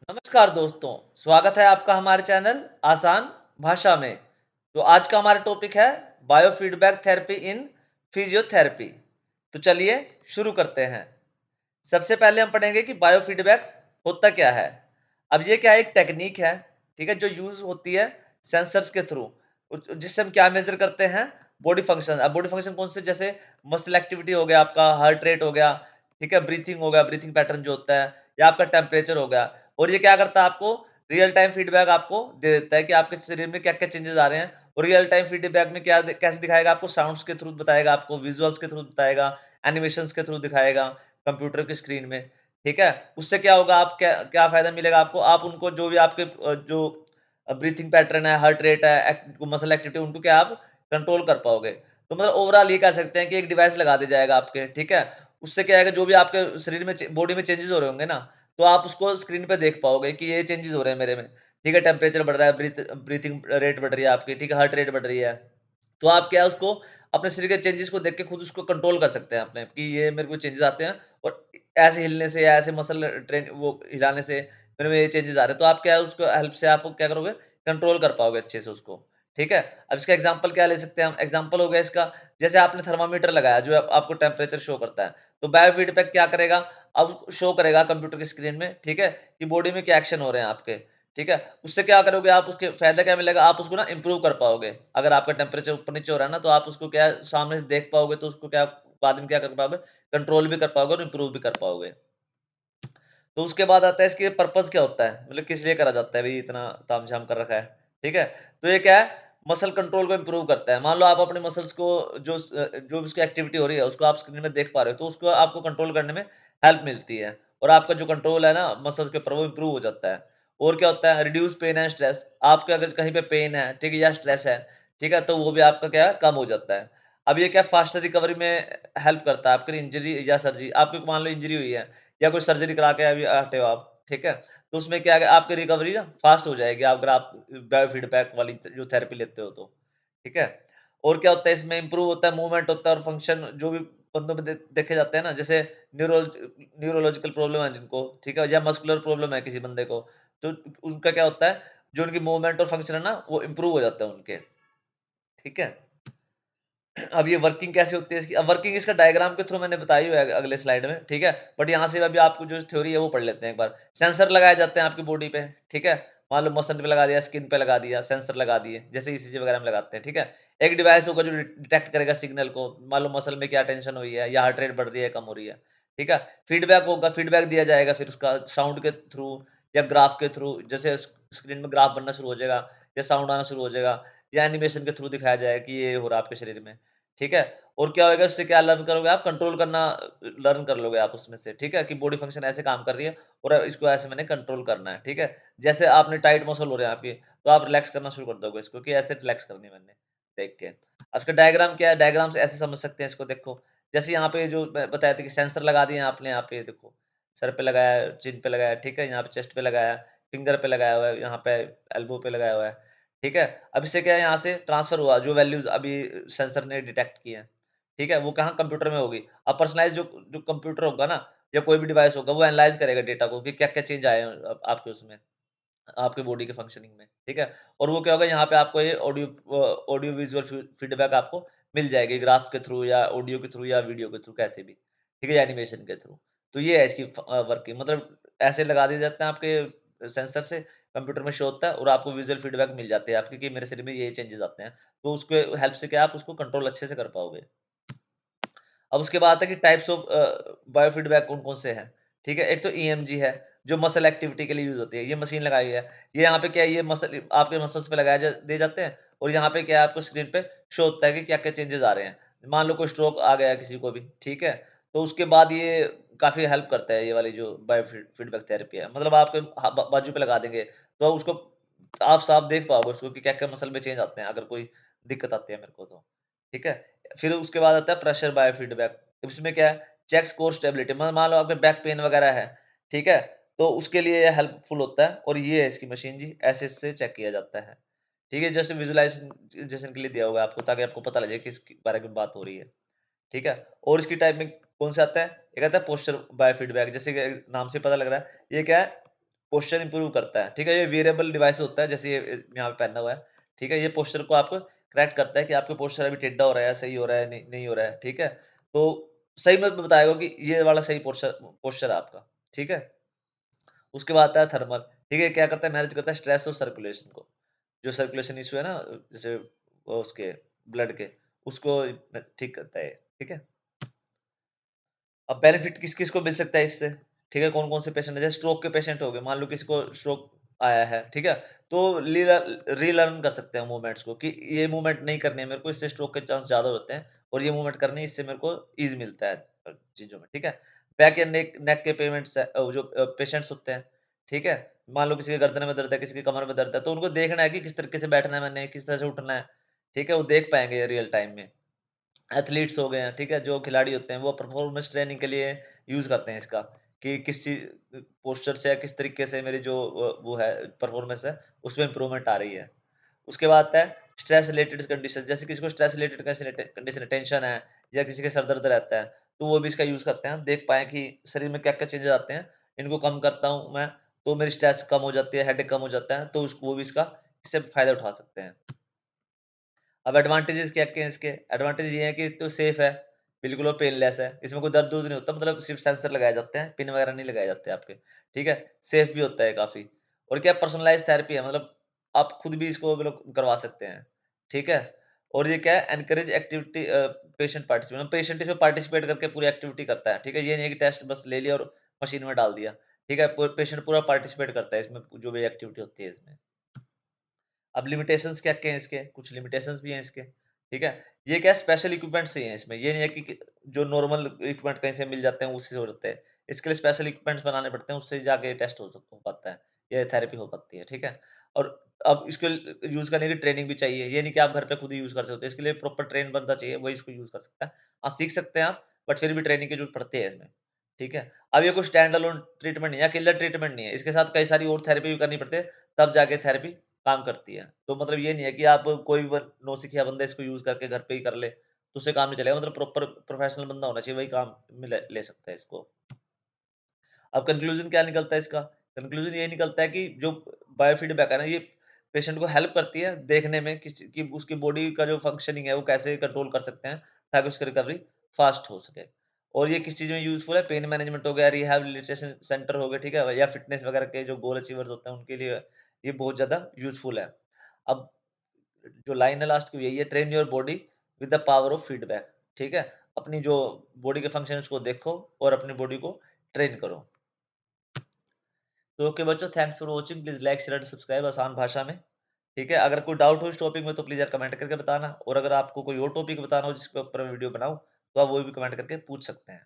नमस्कार दोस्तों, स्वागत है आपका हमारे चैनल आसान भाषा में। तो आज का हमारा टॉपिक है बायोफीडबैक थेरेपी इन फिजियोथेरेपी। तो चलिए शुरू करते हैं। सबसे पहले हम पढ़ेंगे कि बायोफीडबैक होता क्या है। अब ये क्या है, एक टेक्निक है, ठीक है, जो यूज होती है सेंसर्स के थ्रू, जिससे हम क्या मेजर करते हैं, बॉडी फंक्शन। अब बॉडी फंक्शन कौन से, जैसे मसल एक्टिविटी हो गया, आपका हार्ट रेट हो गया, ठीक है, ब्रीथिंग हो गया, ब्रीथिंग पैटर्न जो होता है, या आपका टेम्परेचर हो गया। और ये क्या करता है, आपको रियल टाइम फीडबैक आपको दे देता है कि आपके शरीर में क्या क्या चेंजेस आ रहे हैं। और रियल टाइम फीडबैक में क्या कैसे दिखाएगा, आपको साउंड्स के थ्रू बताएगा, आपको विजुअल्स के थ्रू बताएगा, एनिमेशंस के थ्रू दिखाएगा कंप्यूटर की स्क्रीन में, ठीक है। उससे क्या होगा, आप क्या क्या फायदा मिलेगा आपको, आप उनको जो भी आपके जो ब्रीथिंग पैटर्न है, हार्ट रेट है, मसल एक्टिविटी, उनको क्या आप कंट्रोल कर पाओगे। तो मतलब ओवरऑल ये कह सकते हैं कि एक डिवाइस लगा दिया जाएगा आपके, ठीक है। उससे क्या है कि जो भी आपके शरीर में बॉडी में चेंजेस हो रहे होंगे ना, तो आप उसको स्क्रीन पे देख पाओगे कि ये चेंजेस हो रहे हैं मेरे में, ठीक है। टेम्परेचर बढ़ रहा है, ब्रीथिंग रेट बढ़ रही है आपकी, ठीक है, हार्ट रेट बढ़ रही है। तो आप क्या है, उसको अपने शरीर के चेंजेस को देख के खुद उसको कंट्रोल कर सकते हैं अपने, कि ये मेरे को चेंजेस आते हैं, और ऐसे हिलने से या ऐसे मसल ट्रेन वो हिलाने से मेरे में ये चेंजेस आ रहे हैं। तो आप क्या है, उसको हेल्प से आप क्या करोगे, कंट्रोल कर पाओगे अच्छे से उसको, ठीक है। अब इसका एग्जांपल क्या ले सकते हैं हम, एग्जांपल हो गया इसका, जैसे आपने थर्मामीटर लगाया जो आपको टेम्परेचर शो करता है, तो बायोफीडबैक क्या करेगा, अब शो करेगा कंप्यूटर की स्क्रीन में, ठीक है, कि बॉडी में क्या एक्शन हो रहे हैं आपके, ठीक है। उससे क्या करोगे आप, उसके फायदा क्या मिलेगा, आप उसको ना इम्प्रूव कर पाओगे। अगर आपका टेम्परेचर ऊपर नीचे हो रहा है ना, तो आप उसको क्या है, सामने से देख पाओगे, तो उसको क्या बाद में क्या कर पाओगे, कंट्रोल भी कर पाओगे और इम्प्रूव भी कर पाओगे। तो उसके बाद आता है इसके पर्पस क्या होता है, मतलब किस लिए करा जाता है भाई, इतना तामझाम कर रखा है, ठीक है। तो ये क्या है, मसल कंट्रोल को इम्प्रूव करता है। मान लो आप अपने मसल्स को जो भी उसकी एक्टिविटी हो रही है उसको आप स्क्रीन में देख पा रहे हो, तो उसको आपको कंट्रोल करने में हेल्प मिलती है, और आपका जो कंट्रोल है ना मसल्स के ऊपर, वो इम्प्रूव हो जाता है। और क्या होता है, रिड्यूस पेन एंड स्ट्रेस, आपके अगर कहीं पे पेन है, ठीक है, या स्ट्रेस है, ठीक है, तो वो भी आपका क्या है, कम हो जाता है। अब ये क्या फास्टर रिकवरी में हेल्प करता है, आपकी इंजरी या सर्जरी, आपको मान लो इंजरी हुई है या कोई सर्जरी करा के अभी आते हो आप, ठीक है? तो उसमें क्या है, आपकी रिकवरी ना फास्ट हो जाएगी, अगर आप बायोफीडबैक वाली जो थेरेपी लेते हो तो, ठीक है? और क्या होता है, इसमें इम्प्रूव होता है, मूवमेंट होता है और फंक्शन जो भी बंदों में देखे जाते हैं ना, जैसे न्यूरोलॉजिकल प्रॉब्लम है जिनको, ठीक है? या मस्कुलर प्रॉब्लम है किसी बंदे को, तो उनका क्या होता है, जो उनकी मूवमेंट और फंक्शन है ना, वो इम्प्रूव हो जाता है उनके, ठीक है? अब ये वर्किंग कैसे होती है इसकी, अब वर्किंग इसका डायग्राम के थ्रू मैंने बताई हुई है अगले स्लाइड में, ठीक है। बट यहाँ से अभी आपको जो थ्योरी है वो पढ़ लेते हैं एक बार। सेंसर लगाए जाते हैं आपकी बॉडी पे, ठीक है। मान लो मसल पे लगा दिया, स्किन पे लगा दिया, सेंसर लगा दिए, जैसे ईसीजी वगैरह में लगाते हैं, ठीक है। एक डिवाइस होगा जो डिटेक्ट करेगा सिग्नल को, मान लो मसल में क्या टेंशन हुई है, या हार्ट रेट बढ़ रही है, कम हो रही है, ठीक है। फीडबैक होगा, फीडबैक दिया जाएगा फिर उसका साउंड के थ्रू या ग्राफ के थ्रू, जैसे स्क्रीन में ग्राफ बनना शुरू हो जाएगा, या साउंड आना शुरू हो जाएगा, या एनिमेशन के थ्रू दिखाया जाएगा कि ये हो रहा है आपके शरीर में, ठीक है। और क्या होएगा, उससे क्या लर्न करोगे आप, कंट्रोल करना लर्न कर लोगे आप उसमें से, ठीक है, कि बॉडी फंक्शन ऐसे काम कर रही है और इसको ऐसे मैंने कंट्रोल करना है, ठीक है। जैसे आपने टाइट मसल हो रहे हैं आपके, तो आप रिलैक्स करना शुरू कर दोगे इसको, कि ऐसे रिलैक्स करनी है मैंने, देख के। अब इसका डायग्राम क्या है, डायग्राम से ऐसे समझ सकते हैं इसको, देखो। जैसे यहाँ पे जो बताया था कि सेंसर लगा दिए आपने, यहाँ पे देखो, सर पे लगाया है, चिन पे लगाया है, ठीक है, यहाँ पे चेस्ट पे लगाया, फिंगर पे लगाया हुआ है, यहाँ पे एल्बो पे लगाया हुआ है, ठीक है। अब इससे क्या है, यहाँ से ट्रांसफर हुआ, जो वैल्यूज अभी सेंसर ने डिटेक्ट की हैं, ठीक है, वो कहाँ, कंप्यूटर में होगी। अब पर्सनलाइज़ जो जो कंप्यूटर होगा ना, या कोई भी डिवाइस होगा, वो एनालाइज़ करेगा डेटा को, कि क्या-क्या चेंज आए हैं आपके उसमें, आपके बॉडी के फंक्शनिंग में, ठीक है। और वो क्या होगा, यहाँ पे आपको ये ऑडियो विजुअल फीडबैक आपको मिल जाएगी, ग्राफ के थ्रू या ऑडियो के थ्रू या वीडियो के थ्रू, कैसे भी, ठीक है, या एनिमेशन के थ्रू। तो ये है इसकी वर्किंग, मतलब ऐसे लगा दिए जाते हैं आपके सेंसर से, कंप्यूटर में शो होता है और आपको विजुअल फीडबैक मिल जाते हैं आपके, कि मेरे शरीर में ये चेंजेस आते हैं। तो उसके हेल्प से क्या आप उसको कंट्रोल अच्छे से कर पाओगे। अब उसके बाद आता है कि टाइप्स ऑफ बायोफीडबैक कौन-कौन से हैं, ठीक है? एक तो ईएमजी है, जो मसल एक्टिविटी के लिए यूज़ होती है, ये मशीन लगाई हुई है। ये यहाँ पे क्या है, ये मसल आपके मसल्स पे लगाए दिए जाते हैं, और यहाँ पे क्या है, आपको स्क्रीन पे शो होता है कि क्या-क्या चेंजेस आ रहे हैं। मान लो कोई स्ट्रोक आ गया किसी को भी, ठीक है? तो उसके बाद ये काफ़ी हेल्प करता है, ये वाली जो फीडबैक थेरेपी है। मतलब आपके बाजू पे लगा देंगे, तो उसको आप साफ देख पाओगे उसको, कि क्या-क्या मसल में चेंज आते हैं, अगर कोई दिक्कत आती है मेरे को तो, ठीक है? फिर उसके बाद आता है प्रेशर बायोफीडबैक। इसमें क्या है, चेक्स कोर स्टेबिलिटी, मान लो आपके बैक पेन वगैरह है, ठीक है? तो उसके लिए ये हेल्पफुल होता है, और ये है इसकी मशीन जी, ऐसे इससे चेक किया जाता है। ठीक है? जैसे विजुअलाइजेशन के लिए दिया हुआ है आपको, ताकि आपको पता लगे किस बारे में बात हो रही है, ठीक है? और इसकी टाइप में कौन सा आता है? एक आता है पोस्चर बायोफीडबैक, जैसे कि नाम से पता लग रहा है, ये क्या है, पोस्चर इंप्रूव करता है, ठीक है। ये वेरिएबल डिवाइस होता है, जैसे ये यहाँ पे पहना हुआ है, ठीक है। ये पोस्चर को आपको करेक्ट करता है कि आपका पोस्चर अभी टेढ़ा हो रहा है, सही हो रहा है, नहीं हो रहा है, ठीक है। तो सही में बताएगा कि ये वाला सही पोस्चर पोस्चर है आपका, ठीक है। उसके बाद आता है थर्मल, ठीक है। क्या करता है, मैनेज करता है स्ट्रेस और सर्कुलेशन को। जो सर्कुलेशन इश्यू है ना, जैसे उसके ब्लड के, उसको ठीक करता है, ठीक है। अब बेनिफिट किस-किस को मिल सकता है इससे? ठीक है, कौन-कौन से पेशेंट है? जैसे स्ट्रोक के पेशेंट हो गए, मान लो किसी को स्ट्रोक आया है, ठीक है? तो रीलर्न कर सकते हैं मूवमेंट्स को कि ये मूवमेंट नहीं करनी है मेरे को, इससे स्ट्रोक के चांस ज़्यादा होते हैं और ये मूवमेंट करनी है, इससे मेरे को ईज़ मिलता है चीज़ों में, ठीक है? बैक या नेक नेक के पेमेंट्स जो पेशेंट्स होते हैं, ठीक है? मान लो किसी के गर्दन में दर्द है, किसी के कमर में दर्द है, तो उनको देखना है कि किस तरीके से बैठना है मैंने, किस तरह से उठना है, ठीक है? वो देख पाएँगे रियल टाइम में। एथलीट्स हो गए हैं, ठीक है? जो खिलाड़ी होते हैं, वो परफॉर्मेंस ट्रेनिंग के लिए यूज़ करते हैं इसका, कि किस चीज़ पोस्चर से या किस तरीके से मेरी जो वो है परफॉर्मेंस है, उसमें इम्प्रूवमेंट आ रही है। उसके बाद आता है स्ट्रेस रिलेटेड कंडीशन, जैसे किसी को स्ट्रेस रिलेटेड कंडीशन है, टेंशन है या किसी के सर दर्द रहता है, तो वो भी इसका यूज़ करते हैं। देख पाएँ कि शरीर में क्या-क्या चेंजेज़ आते हैं, इनको कम करता हूँ मैं, तो मेरी स्ट्रेस कम हो जाती है, हेडेक कम हो जाता है, तो उसको वो भी इससे फ़ायदा उठा सकते हैं। अब एडवांटेजेस क्या-क्या हैं इसके? एडवांटेज ये है कि तो सेफ है, बिल्कुल और पेनलेस है। इसमें कोई दर्द-वर्द नहीं होता, मतलब सिर्फ सेंसर लगाए जाते हैं, पिन वगैरह नहीं लगाए जाते आपके, ठीक है? सेफ भी होता है काफ़ी। और क्या पर्सनलाइज़्ड थेरेपी है, मतलब आप खुद भी इसको मतलब करवा सकते हैं, ठीक है? और ये क्या है, एनकरेज एक्टिविटी पेशेंट पार्टिसिपेट, मतलब पेशेंट इसमें पार्टिसिपेट करके पूरी एक्टिविटी करता है, ठीक है? ये नहीं है कि टेस्ट बस ले लिया और मशीन में डाल दिया, ठीक है? पेशेंट पूरा पार्टिसिपेट करता है इसमें, जो भी एक्टिविटी होती है इसमें। अब लिमिटेशंस क्या-क्या हैं इसके? कुछ लिमिटेशंस भी हैं इसके, ठीक है? ये क्या है, स्पेशल इक्विपमेंट्स ही हैं इसमें, ये नहीं है कि जो नॉर्मल इक्विपमेंट कहीं से मिल जाते हैं उसी से हो जाते हैं। इसके लिए स्पेशल इक्विपमेंट्स बनाने पड़ते हैं, उससे जाके टेस्ट हो पाता है, ये थेरेपी हो पाती है, ठीक है? और अब इसको यूज़ करने की ट्रेनिंग भी चाहिए, ये नहीं कि आप घर पे खुद ही यूज़ कर सकते हो, इसके लिए प्रॉपर ट्रेन बंदा चाहिए, वही इसको यूज़ कर सकता है। हाँ, सीख सकते हैं आप, बट फिर भी ट्रेनिंग की ज़रूरत पड़ती है इसमें, ठीक है? अब ये कोई स्टैंड अलोन ट्रीटमेंट नहीं है, अकेला ट्रीटमेंट नहीं है, इसके साथ कई सारी और थेरेपी भी करनी पड़ती है, तब जाके थेरेपी काम करती है। तो मतलब ये नहीं है कि आप कोई भी नौसिखिया बंदा इसको यूज़ करके घर पे ही कर ले, तो उससे काम नहीं चलेगा, मतलब प्रॉपर प्रोफेशनल बंदा होना चाहिए, वही काम में ले ले सकता है इसको। अब कंक्लूज़न क्या निकलता है इसका? कंक्लूज़न ये निकलता है कि जो बायोफीडबैक है ना, ये पेशेंट को हेल्प करती है देखने में किसी की उसकी बॉडी का जो फंक्शनिंग है, वो कैसे कंट्रोल कर सकते हैं, ताकि उसकी रिकवरी फास्ट हो सके। और ये किस चीज़ में यूज़फुल है? पेन मैनेजमेंट हो गया, रिहैबिलिटेशन सेंटर हो गए, ठीक है? या फिटनेस वगैरह के जो गोल अचीवर्स होते हैं, उनके लिए ये बहुत ज़्यादा यूज़फुल है। अब जो लाइन है लास्ट की, यही है, train your body with the power of feedback, ठीक है? अपनी जो बॉडी के फंक्शन है उसको देखो और अपनी बॉडी को ट्रेन करो। तो ओके बच्चों, thanks for watching, please like share and subscribe आसान भाषा में, ठीक है। अगर कोई डाउट हो इस टॉपिक में तो प्लीज यार कमेंट करके बताना, और अगर आपको कोई और टॉपिक बताना हो जिसके ऊपर मैं वीडियो बनाऊं, तो आप वो भी कमेंट करके पूछ सकते हैं।